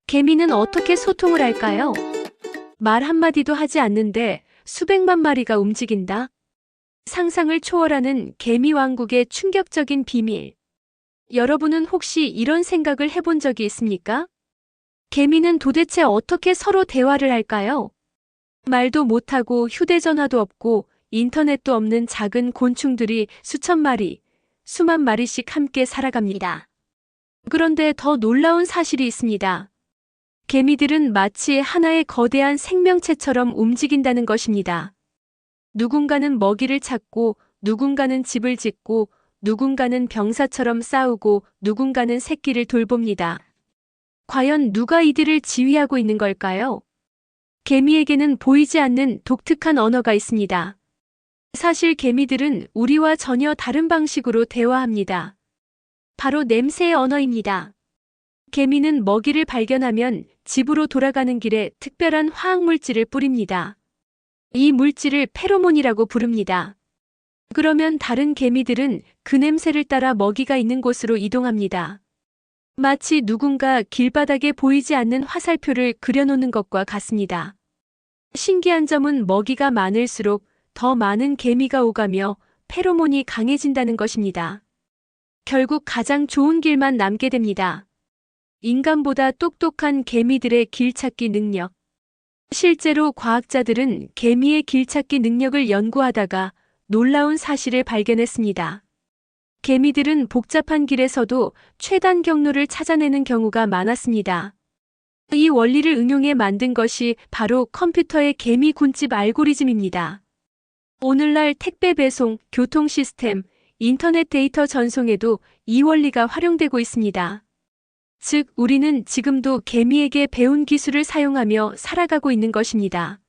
개미는 어떻게 소통을 할까요? 말 한마디도 하지 않는데 수백만 마리가 움직인다. 상상을 초월하는 개미 왕국의 충격적인 비밀. 여러분은 혹시 이런 생각을 해본 적이 있습니까? 개미는 도대체 어떻게 서로 대화를 할까요? 말도 못하고 휴대전화도 없고 인터넷도 없는 작은 곤충들이 수천 마리, 수만 마리씩 함께 살아갑니다. 그런데 더 놀라운 사실이 있습니다. 개미들은 마치 하나의 거대한 생명체처럼 움직인다는 것입니다. 누군가는 먹이를 찾고, 누군가는 집을 짓고, 누군가는 병사처럼 싸우고, 누군가는 새끼를 돌봅니다. 과연 누가 이들을 지휘하고 있는 걸까요? 개미에게는 보이지 않는 독특한 언어가 있습니다. 사실 개미들은 우리와 전혀 다른 방식으로 대화합니다. 바로 냄새의 언어입니다. 개미는 먹이를 발견하면 집으로 돌아가는 길에 특별한 화학물질을 뿌립니다. 이 물질을 페로몬이라고 부릅니다. 그러면 다른 개미들은 그 냄새를 따라 먹이가 있는 곳으로 이동합니다. 마치 누군가 길바닥에 보이지 않는 화살표를 그려놓는 것과 같습니다. 신기한 점은 먹이가 많을수록 더 많은 개미가 오가며 페로몬이 강해진다는 것입니다. 결국 가장 좋은 길만 남게 됩니다. 인간보다 똑똑한 개미들의 길찾기 능력. 실제로 과학자들은 개미의 길찾기 능력을 연구하다가 놀라운 사실을 발견했습니다. 개미들은 복잡한 길에서도 최단 경로를 찾아내는 경우가 많았습니다. 이 원리를 응용해 만든 것이 바로 컴퓨터의 개미 군집 알고리즘입니다. 오늘날 택배 배송, 교통 시스템, 인터넷 데이터 전송에도 이 원리가 활용되고 있습니다. 즉, 우리는 지금도 개미에게 배운 기술을 사용하며 살아가고 있는 것입니다.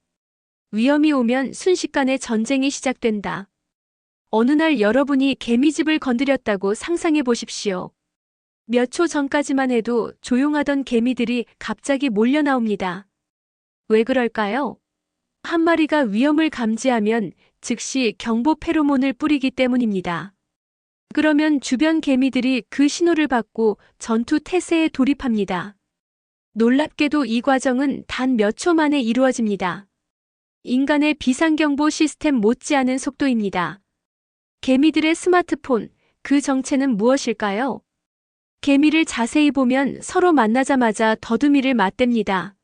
위험이 오면 순식간에 전쟁이 시작된다. 어느 날 여러분이 개미집을 건드렸다고 상상해 보십시오. 몇 초 전까지만 해도 조용하던 개미들이 갑자기 몰려 나옵니다. 왜 그럴까요? 한 마리가 위험을 감지하면 즉시 경보 페로몬을 뿌리기 때문입니다. 그러면 주변 개미들이 그 신호를 받고 전투 태세에 돌입합니다. 놀랍게도 이 과정은 단 몇 초 만에 이루어집니다. 인간의 비상경보 시스템 못지않은 속도입니다. 개미들의 스마트폰, 그 정체는 무엇일까요? 개미를 자세히 보면 서로 만나자마자 더듬이를 맞댑니다.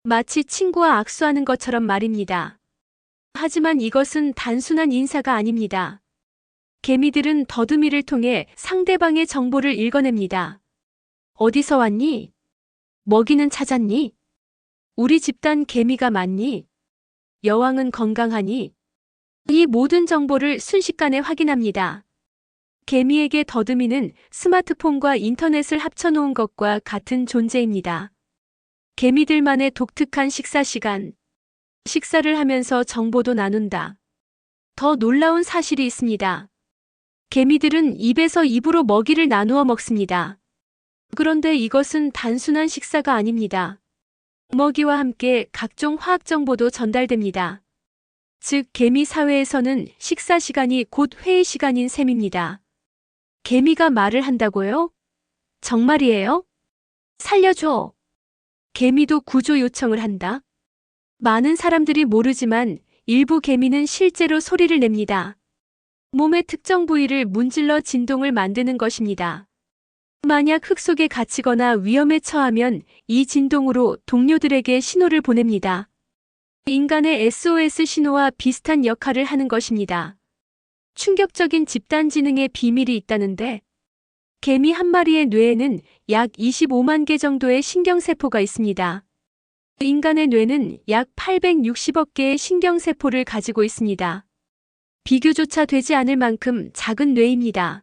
마치 친구와 악수하는 것처럼 말입니다. 하지만 이것은 단순한 인사가 아닙니다. 개미들은 더듬이를 통해 상대방의 정보를 읽어냅니다. 어디서 왔니? 먹이는 찾았니? 우리 집단 개미가 맞니? 여왕은 건강하니? 이 모든 정보를 순식간에 확인합니다. 개미에게 더듬이는 스마트폰과 인터넷을 합쳐놓은 것과 같은 존재입니다. 개미들만의 독특한 식사 시간. 식사를 하면서 정보도 나눈다. 더 놀라운 사실이 있습니다. 개미들은 입에서 입으로 먹이를 나누어 먹습니다. 그런데 이것은 단순한 식사가 아닙니다. 먹이와 함께 각종 화학 정보도 전달됩니다. 즉, 개미 사회에서는 식사 시간이 곧 회의 시간인 셈입니다. 개미가 말을 한다고요? 정말이에요? 살려줘. 개미도 구조 요청을 한다. 많은 사람들이 모르지만 일부 개미는 실제로 소리를 냅니다. 몸의 특정 부위를 문질러 진동을 만드는 것입니다. 만약 흙 속에 갇히거나 위험에 처하면 이 진동으로 동료들에게 신호를 보냅니다. 인간의 SOS 신호와 비슷한 역할을 하는 것입니다. 충격적인 집단 지능의 비밀이 있다는데, 개미 한 마리의 뇌에는 약 25만 개 정도의 신경세포가 있습니다. 인간의 뇌는 약 860억 개의 신경세포를 가지고 있습니다. 비교조차 되지 않을 만큼 작은 뇌입니다.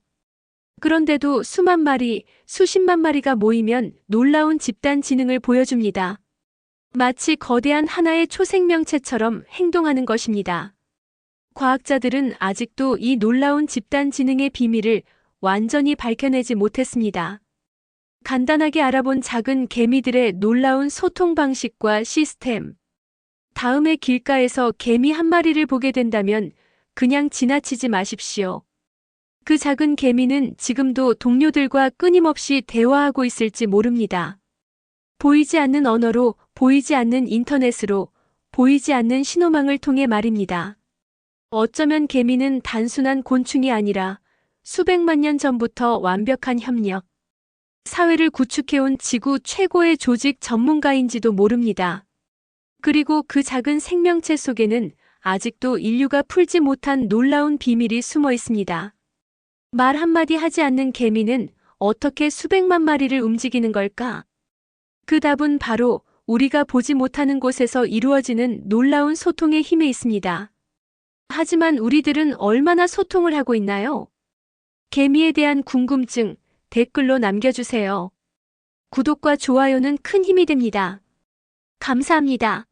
그런데도 수만 마리, 수십만 마리가 모이면 놀라운 집단 지능을 보여줍니다. 마치 거대한 하나의 초생명체처럼 행동하는 것입니다. 과학자들은 아직도 이 놀라운 집단 지능의 비밀을 완전히 밝혀내지 못했습니다. 간단하게 알아본 작은 개미들의 놀라운 소통 방식과 시스템. 다음에 길가에서 개미 한 마리를 보게 된다면 그냥 지나치지 마십시오. 그 작은 개미는 지금도 동료들과 끊임없이 대화하고 있을지 모릅니다. 보이지 않는 언어로, 보이지 않는 인터넷으로, 보이지 않는 신호망을 통해 말입니다. 어쩌면 개미는 단순한 곤충이 아니라 수백만 년 전부터 완벽한 협력, 사회를 구축해온 지구 최고의 조직 전문가인지도 모릅니다. 그리고 그 작은 생명체 속에는 아직도 인류가 풀지 못한 놀라운 비밀이 숨어 있습니다. 말 한마디 하지 않는 개미는 어떻게 수백만 마리를 움직이는 걸까? 그 답은 바로 우리가 보지 못하는 곳에서 이루어지는 놀라운 소통의 힘에 있습니다. 하지만 우리들은 얼마나 소통을 하고 있나요? 개미에 대한 궁금증 댓글로 남겨주세요. 구독과 좋아요는 큰 힘이 됩니다. 감사합니다.